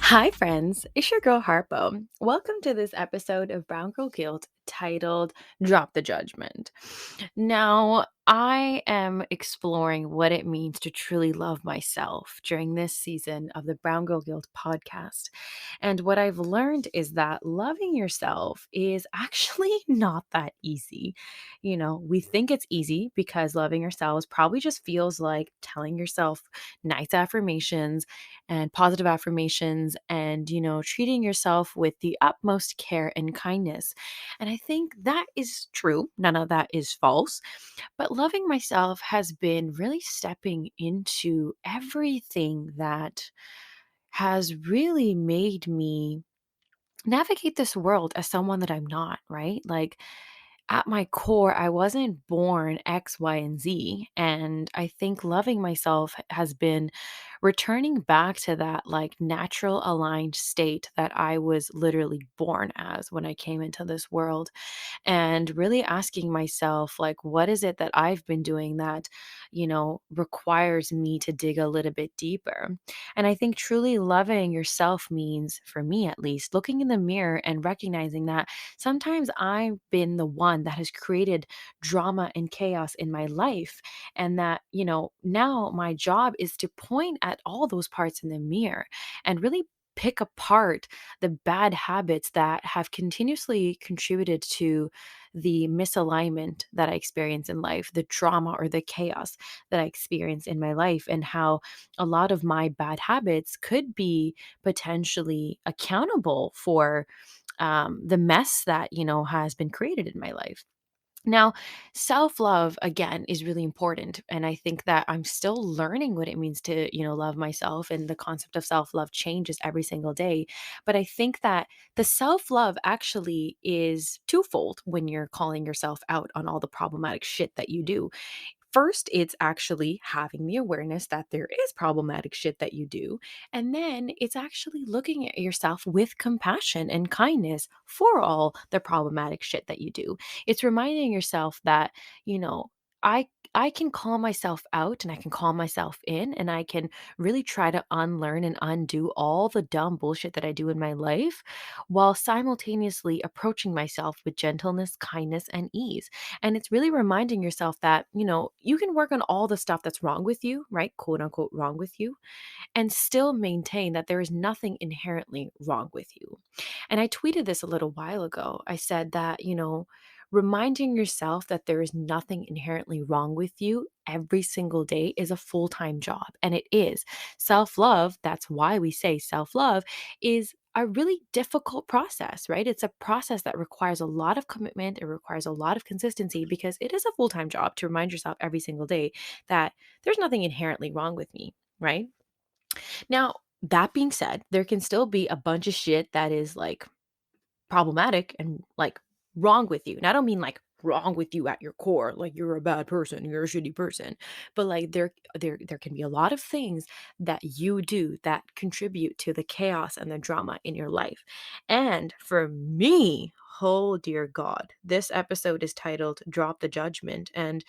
Hi, friends. It's your girl Harpo. Welcome to this episode of Brown Girl Guilt titled Drop the Judgment. Now, I am exploring what it means to truly love myself during this season of the Brown Girl Guilt podcast. And what I've learned is that loving yourself is actually not that easy. We think it's easy because loving yourselves probably just feels like telling yourself nice affirmations and positive affirmations and, treating yourself with the utmost care and kindness. And I think that is true. None of that is false. But loving myself has been really stepping into everything that has really made me navigate this world as someone that I'm not, right? Like, at my core, I wasn't born X, Y, and Z. And I think loving myself has been returning back to that like natural aligned state that I was literally born as when I came into this world, and really asking myself, like, what is it that I've been doing that, requires me to dig a little bit deeper? And I think truly loving yourself means, for me at least, looking in the mirror and recognizing that sometimes I've been the one that has created drama and chaos in my life. And that, now my job is to point at all those parts in the mirror and really pick apart the bad habits that have continuously contributed to the misalignment that I experience in life, the drama or the chaos that I experience in my life, and how a lot of my bad habits could be potentially accountable for the mess that, has been created in my life. Now, self love, again, is really important. And I think that I'm still learning what it means to, love myself. And the concept of self love changes every single day. But I think that the self love actually is twofold when you're calling yourself out on all the problematic shit that you do. First, it's actually having the awareness that there is problematic shit that you do. And then it's actually looking at yourself with compassion and kindness for all the problematic shit that you do. It's reminding yourself that, I I can call myself out and I can call myself in and I can really try to unlearn and undo all the dumb bullshit that I do in my life while simultaneously approaching myself with gentleness, kindness, and ease. And it's really reminding yourself that, you can work on all the stuff that's wrong with you, right? Quote unquote, wrong with you, and still maintain that there is nothing inherently wrong with you. And I tweeted this a little while ago. I said that, reminding yourself that there is nothing inherently wrong with you every single day is a full time job. And it is. Self love, that's why we say self love, is a really difficult process, right? It's a process that requires a lot of commitment. It requires a lot of consistency because it is a full time job to remind yourself every single day that there's nothing inherently wrong with me, right? Now, that being said, there can still be a bunch of shit that is like problematic and like wrong with you. And I don't mean like wrong with you at your core, like you're a bad person, you're a shitty person, but like there can be a lot of things that you do that contribute to the chaos and the drama in your life. And for me, oh dear God, this episode is titled Drop the Judgment. And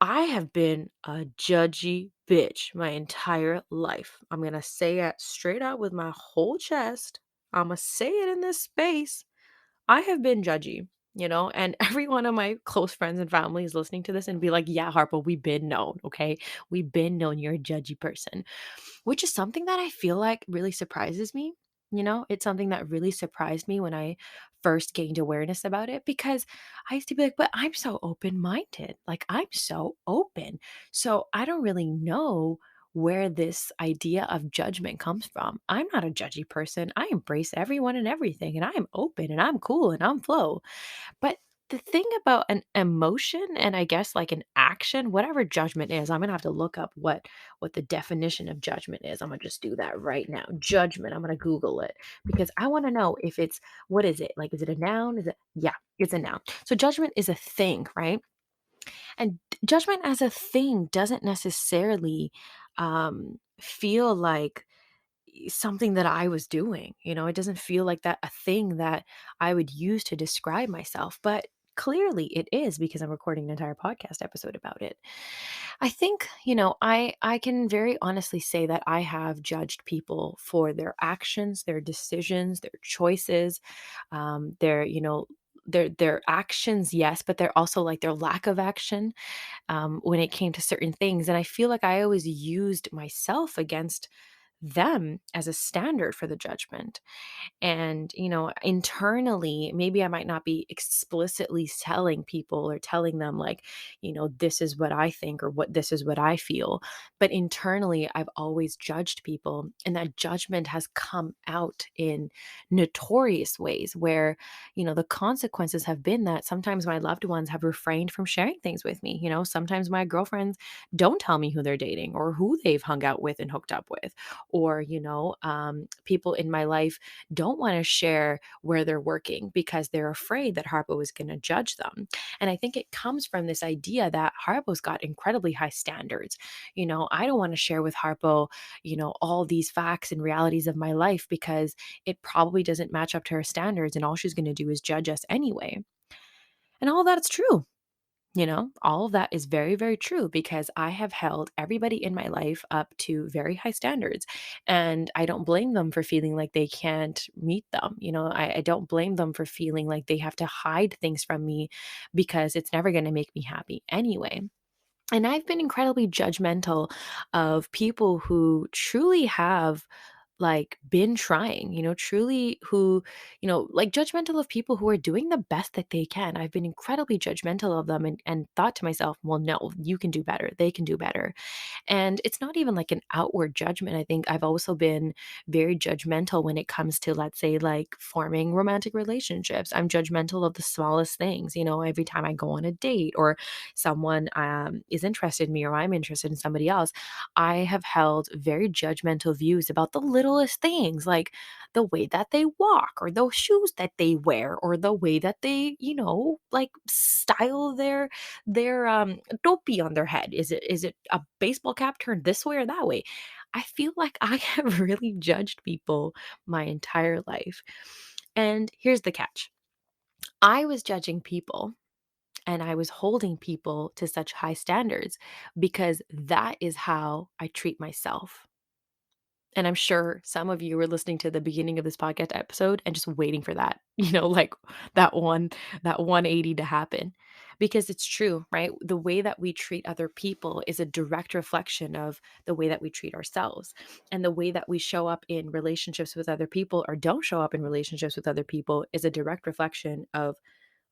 I have been a judgy bitch my entire life. I'm going to say it straight out with my whole chest. I'm going to say it in this space. I have been judgy, and every one of my close friends and family is listening to this and be like, yeah, Harper, we've been known, okay? We've been known you're a judgy person, which is something that I feel like really surprises me. It's something that really surprised me when I first gained awareness about it because I used to be like, but I'm so open minded. Like, I'm so open. So I don't really know where this idea of judgment comes from. I'm not a judgy person. I embrace everyone and everything, and I'm open and I'm cool and I'm flow. But the thing about an emotion and I guess like an action, whatever judgment is, I'm gonna have to look up what the definition of judgment is. I'm gonna just do that right now. Judgment. I'm gonna Google it because I want to know if it's what is it? Like, is it a noun? Is it yeah, it's a noun. So judgment is a thing, right? And judgment as a thing doesn't necessarily feel like something that I was doing. It doesn't feel like that a thing that I would use to describe myself, but clearly it is because I'm recording an entire podcast episode about it. I think, I can very honestly say that I have judged people for their actions, their decisions, their choices, their actions, yes, but they're also like their lack of action when it came to certain things. And I feel like I always used myself against them as a standard for the judgment. And, internally, maybe I might not be explicitly telling people or telling them, like, this is what I think or this is what I feel. But internally, I've always judged people. And that judgment has come out in notorious ways where, the consequences have been that sometimes my loved ones have refrained from sharing things with me. Sometimes my girlfriends don't tell me who they're dating or who they've hung out with and hooked up with. Or, people in my life don't want to share where they're working because they're afraid that Harpo is going to judge them. And I think it comes from this idea that Harpo's got incredibly high standards. I don't want to share with Harpo, all these facts and realities of my life because it probably doesn't match up to her standards. And all she's going to do is judge us anyway. And all of that's true. All of that is very, very true because I have held everybody in my life up to very high standards. And I don't blame them for feeling like they can't meet them. I don't blame them for feeling like they have to hide things from me because it's never going to make me happy anyway. And I've been incredibly judgmental of people who truly have like been trying, truly who, like judgmental of people who are doing the best that they can. I've been incredibly judgmental of them and thought to myself, well, no, you can do better. They can do better. And it's not even like an outward judgment. I think I've also been very judgmental when it comes to, let's say, like forming romantic relationships. I'm judgmental of the smallest things, every time I go on a date or someone is interested in me or I'm interested in somebody else. I have held very judgmental views about the littlest things, like the way that they walk or those shoes that they wear or the way that they, like style their dopey on their head. Is it a baseball cap turned this way or that way? I feel like I have really judged people my entire life. And here's the catch. I was judging people and I was holding people to such high standards because that is how I treat myself. And I'm sure some of you were listening to the beginning of this podcast episode and just waiting for that, like that 180 to happen. Because it's true, right? The way that we treat other people is a direct reflection of the way that we treat ourselves. And the way that we show up in relationships with other people or don't show up in relationships with other people is a direct reflection of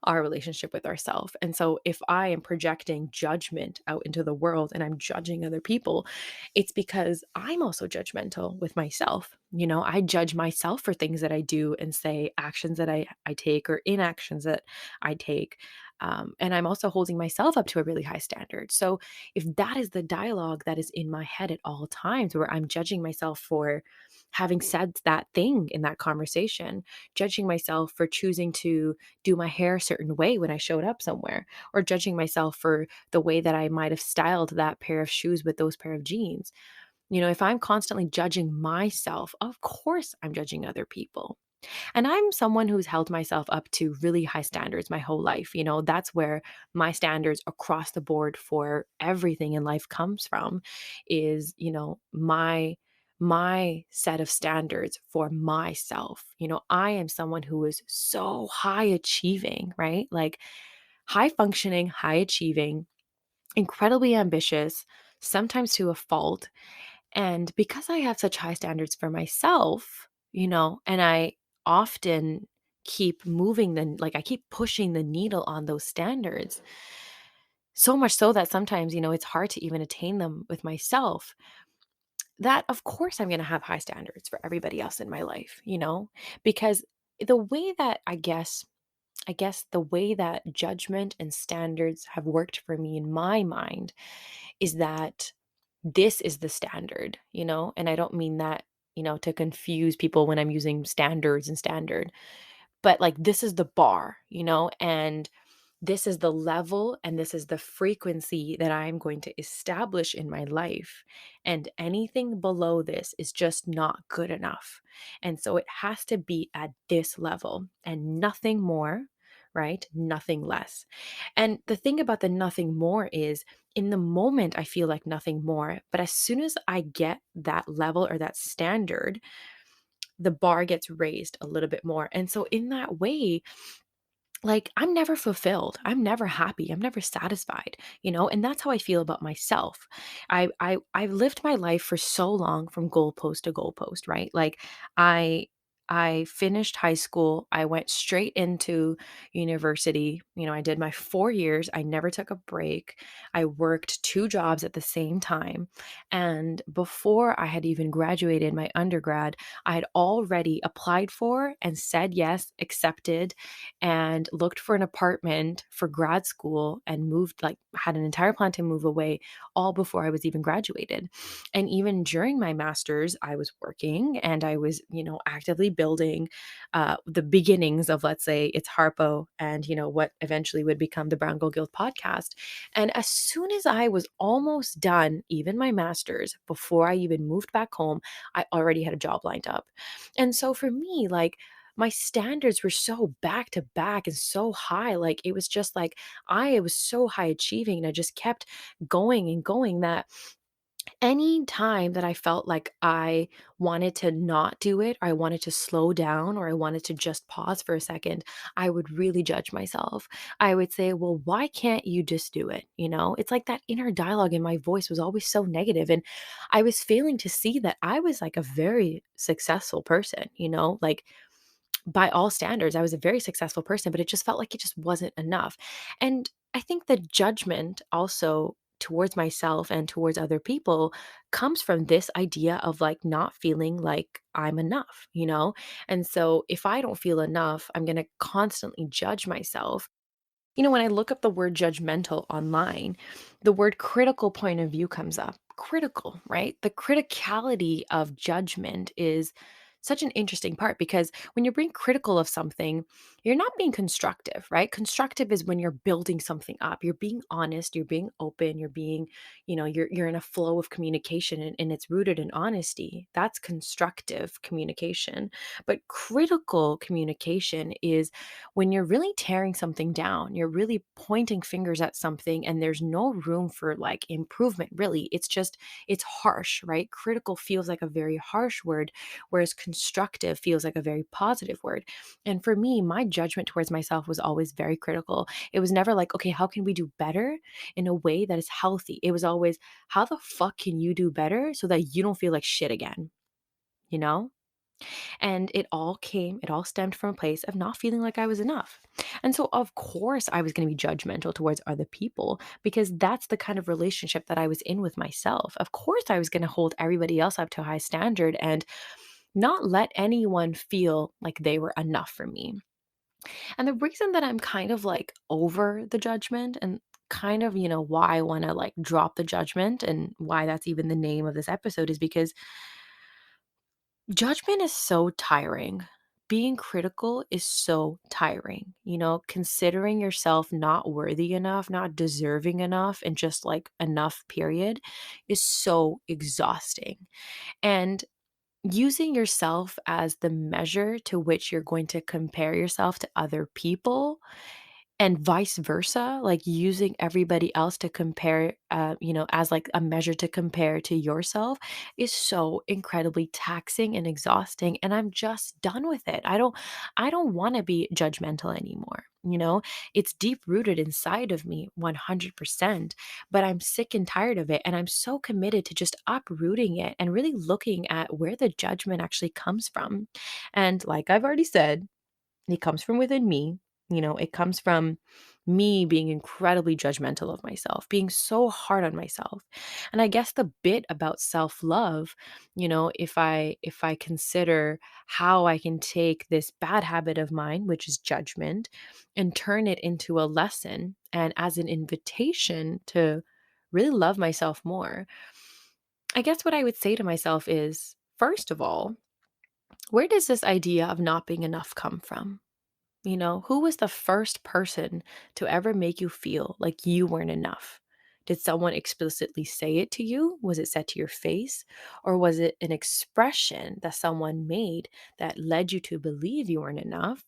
our relationship with ourselves. And so if I am projecting judgment out into the world and I'm judging other people, it's because I'm also judgmental with myself. I judge myself for things that I do and say, actions that I take or inactions that I take. And I'm also holding myself up to a really high standard. So if that is the dialogue that is in my head at all times, where I'm judging myself for having said that thing in that conversation, judging myself for choosing to do my hair a certain way when I showed up somewhere, or judging myself for the way that I might have styled that pair of shoes with those pair of jeans. If I'm constantly judging myself, of course I'm judging other people. And I'm someone who's held myself up to really high standards my whole life. That's where my standards across the board for everything in life comes from is, my set of standards for myself. I am someone who is so high achieving, right? Like high functioning, high achieving, incredibly ambitious, sometimes to a fault. And because I have such high standards for myself, and I often keep I keep pushing the needle on those standards, so much so that sometimes, it's hard to even attain them with myself. That, of course, I'm going to have high standards for everybody else in my life, because the way that I guess the way that judgment and standards have worked for me in my mind is that this is the standard, and I don't mean that, to confuse people when I'm using standards and standard, but like this is the bar, and this is the level and this is the frequency that I'm going to establish in my life. And anything below this is just not good enough. And so it has to be at this level and nothing more, right? Nothing less. And the thing about the nothing more is in the moment, I feel like nothing more. But as soon as I get that level or that standard, the bar gets raised a little bit more. And so, in that way, like I'm never fulfilled. I'm never happy. I'm never satisfied, and that's how I feel about myself. I've lived my life for so long from goalpost to goalpost, right? Like I I finished high school. I went straight into university. I did my 4 years. I never took a break. I worked two jobs at the same time. And before I had even graduated my undergrad, I had already applied for and said yes, accepted and looked for an apartment for grad school and moved, like, had an entire plan to move away all before I was even graduated. And even during my master's, I was working and I was, actively building the beginnings of, let's say, it's Harpo and, what eventually would become the Brown Girl Guild podcast. And as soon as I was almost done, even my master's, before I even moved back home, I already had a job lined up. And so for me, like, my standards were so back to back and so high. Like it was just like I was so high achieving and I just kept going and going that any time that I felt like I wanted to not do it, or I wanted to slow down, or I wanted to just pause for a second, I would really judge myself. I would say, well, why can't you just do it? It's like that inner dialogue in my voice was always so negative, and I was failing to see that I was like a very successful person, like by all standards, I was a very successful person, but it just felt like it just wasn't enough. And I think the judgment also towards myself and towards other people comes from this idea of like not feeling like I'm enough. And so if I don't feel enough, I'm going to constantly judge myself. When I look up the word judgmental online, the word critical point of view comes up. Critical, right? The criticality of judgment is such an interesting part because when you're being critical of something, you're not being constructive, right? Constructive is when you're building something up. You're being honest, you're being open, you're being, you're in a flow of communication and it's rooted in honesty. That's constructive communication. But critical communication is when you're really tearing something down, you're really pointing fingers at something and there's no room for like improvement, really. It's harsh, right? Critical feels like a very harsh word, whereas constructive feels like a very positive word. And for me, my judgment towards myself was always very critical. It was never like, okay, how can we do better in a way that is healthy? It was always, how the fuck can you do better so that you don't feel like shit again? You know? And it all stemmed from a place of not feeling like I was enough. And so, of course, I was going to be judgmental towards other people because that's the kind of relationship that I was in with myself. Of course, I was going to hold everybody else up to a high standard and not let anyone feel like they were enough for me. And the reason that I'm kind of like over the judgment and kind of, why I want to like drop the judgment and why that's even the name of this episode is because judgment is so tiring. Being critical is so tiring. Considering yourself not worthy enough, not deserving enough, and just like enough, period, is so exhausting. And using yourself as the measure to which you're going to compare yourself to other people and vice versa, like using everybody else to compare, as like a measure to compare to yourself is so incredibly taxing and exhausting. And I'm just done with it. I don't want to be judgmental anymore. It's deep rooted inside of me 100%, but I'm sick and tired of it. And I'm so committed to just uprooting it and really looking at where the judgment actually comes from. And like I've already said, it comes from within me. It comes from me being incredibly judgmental of myself, being so hard on myself. And I guess the bit about self-love, if I consider how I can take this bad habit of mine, which is judgment, and turn it into a lesson and as an invitation to really love myself more. I guess what I would say to myself is, first of all, where does this idea of not being enough come from? Who was the first person to ever make you feel like you weren't enough? Did someone explicitly say it to you? Was it said to your face? Or was it an expression that someone made that led you to believe you weren't enough?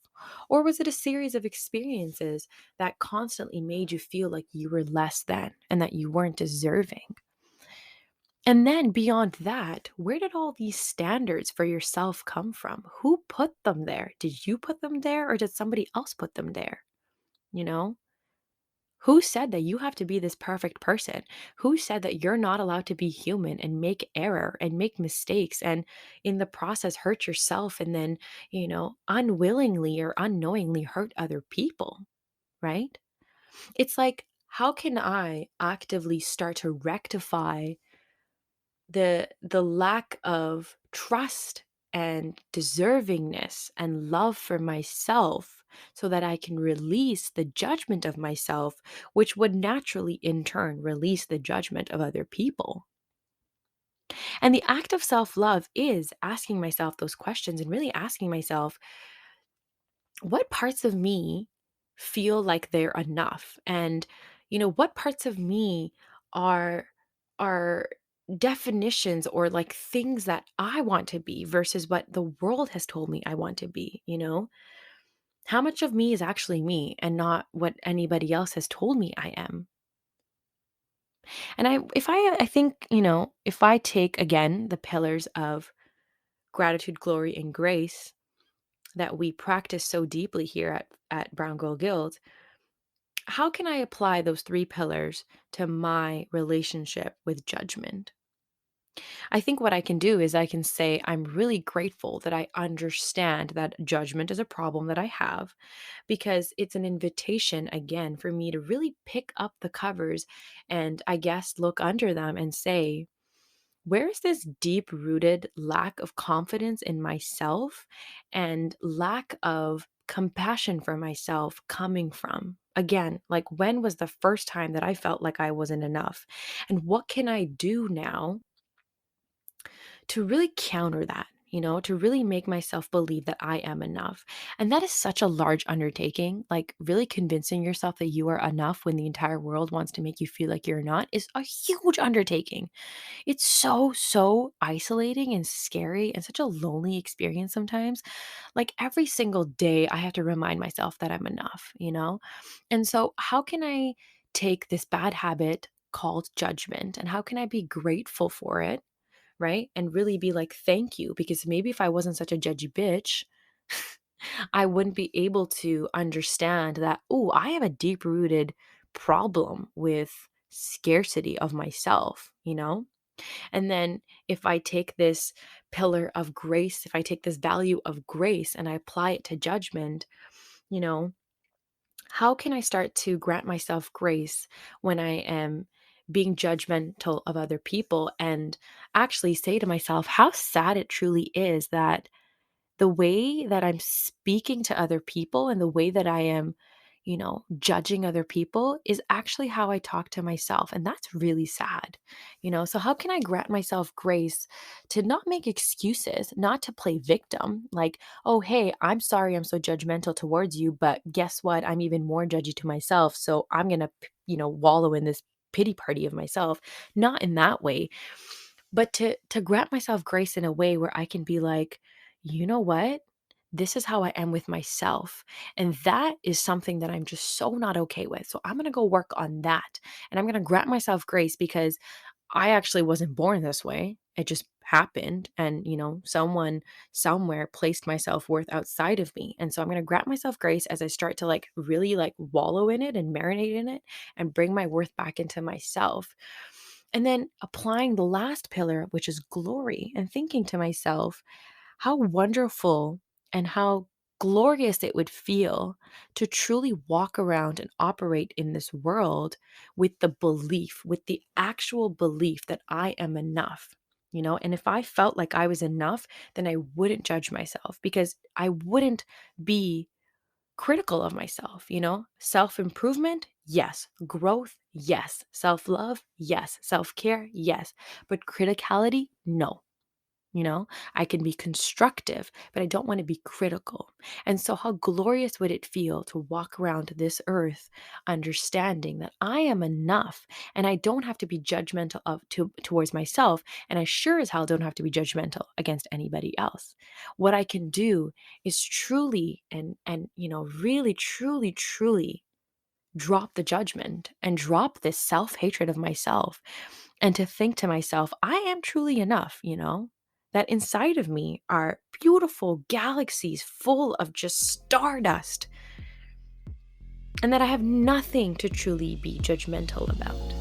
Or was it a series of experiences that constantly made you feel like you were less than and that you weren't deserving? And then beyond that, where did all these standards for yourself come from? Who put them there? Did you put them there or did somebody else put them there? You know? Who said that you have to be this perfect person? Who said that you're not allowed to be human and make error and make mistakes and in the process hurt yourself and then, unwillingly or unknowingly hurt other people, right? It's like, how can I actively start to rectify the lack of trust and deservingness and love for myself so that I can release the judgment of myself, which would naturally in turn release the judgment of other people. And the act of self-love is asking myself those questions and really asking myself, what parts of me feel like they're enough? And what parts of me are definitions or like things that I want to be versus what the world has told me I want to be? How much of me is actually me and not what anybody else has told me I am? And I think, if I take again the pillars of gratitude, glory, and grace that we practice so deeply here at Brown Girl Guild, how can I apply those three pillars to my relationship with judgment? I think what I can do is I can say, I'm really grateful that I understand that judgment is a problem that I have because it's an invitation again for me to really pick up the covers and I guess look under them and say, where is this deep rooted lack of confidence in myself and lack of compassion for myself coming from? Again, like when was the first time that I felt like I wasn't enough? And what can I do now to really counter that? To really make myself believe that I am enough. And that is such a large undertaking. Like, really convincing yourself that you are enough when the entire world wants to make you feel like you're not is a huge undertaking. It's so, so isolating and scary and such a lonely experience sometimes. Like every single day, I have to remind myself that I'm enough? And so, how can I take this bad habit called judgment and how can I be grateful for it? Right. And really be like, thank you. Because maybe if I wasn't such a judgy bitch, I wouldn't be able to understand that, oh, I have a deep rooted problem with scarcity of myself? And then if I take this pillar of grace, if I take this value of grace and I apply it to judgment, you know, how can I start to grant myself grace when I am being judgmental of other people and actually say to myself how sad it truly is that the way that I'm speaking to other people and the way that I am, judging other people is actually how I talk to myself. And that's really sad. So, how can I grant myself grace to not make excuses, not to play victim? Like, oh, hey, I'm sorry I'm so judgmental towards you, but guess what? I'm even more judgy to myself. So, I'm going to, wallow in this pity party of myself. Not in that way, but to grant myself grace in a way where I can be like, you know what? This is how I am with myself. And that is something that I'm just so not okay with. So I'm going to go work on that. And I'm going to grant myself grace because I actually wasn't born this way. It just happened. And, someone somewhere placed my self worth outside of me. And so I'm going to grant myself grace as I start to like really like wallow in it and marinate in it and bring my worth back into myself. And then applying the last pillar, which is glory, and thinking to myself, how wonderful and how glorious it would feel to truly walk around and operate in this world with the belief, with the actual belief that I am enough. And if I felt like I was enough, then I wouldn't judge myself because I wouldn't be critical of myself. Self improvement, yes. Growth, yes. Self love, yes. Self care, yes. But criticality, no. You know, I can be constructive, but I don't want to be critical. And so, how glorious would it feel to walk around this earth understanding that I am enough and I don't have to be judgmental towards myself, and I sure as hell don't have to be judgmental against anybody else. What I can do is truly and really truly drop the judgment and drop this self-hatred of myself, and to think to myself, I am truly enough, that inside of me are beautiful galaxies full of just stardust, and that I have nothing to truly be judgmental about.